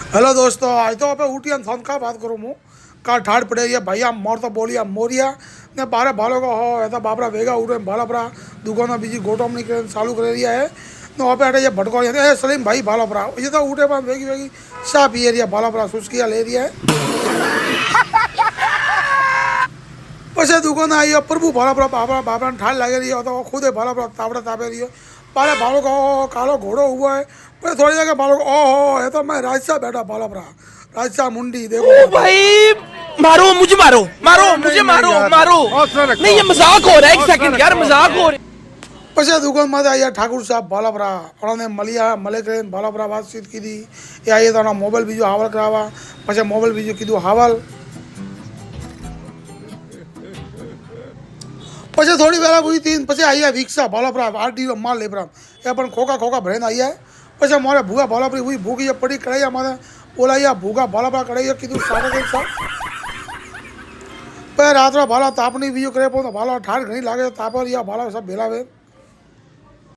hello दोस्तों, आज तो आप उठी फोन का बात करूँ हूँ का ठाड़ पड़े रही है भैया मोर तो बोलिया मोरिया ने बारे भालो को हो ऐसा बाबरा वेगा उठे भाला परा दुकान बीजी गोटम नहीं करे चालू कर रही है न वहाँ पे अटे ये भटको रही है सलीम भाई भाला परा ये तो उठे बाद वेगी वेगी चाह पिए रही है भाला परा सुस्किया ले रही है પછી દુકાન આવી પ્રભુ ભાલા પરા બાબરા બાબરાને ઠાલ લાગી રહી તો ખુદે ભાલા પરા તાવડે તાપે રહી પાલે ભાલો કહો કાલો ઘોડો हुआ है पर थोड़ी जगह भालो ओहो ये तो मैं राजसा बैठा भाला परा राजसा मुंडी देखो भाई मारो मुझे मारो मारो मुझे मारो मारो नहीं ये मजाक हो रहा है एक सेकंड यार मजाक हो रहा है પછી દુકાન માં આયા ઠાકુર સાહેબ ભાલાપરા અને મળ્યા મળે કરીને ભાલાપરા વાતચીત કીધી એ આયે તો મોબાઈલ બીજો હાવલ કરાવવા પછી મોબાઈલ બીજો કીધું હાવલ પછી થોડી વેલા પૂરી થઈને પછી આયા રિક્ષા ભાલાપરા આરટીઓ માલ લેપરા એ પણ ખોખા ખોખા ભરીને આયા પછી મારે ભૂગા ભાલાપરી હુઈ ભૂગી પડી કડાયા મારે બોલાયા ભૂગા ભાલાપરા કડાયા કીધું સારા કે સાહેબ પછી રાત્રે ભાલા તાપણી બીજો કરે પણ ભાલા ઠાર ઘણી લાગે તાપરિયા ભાલા सब भेला वे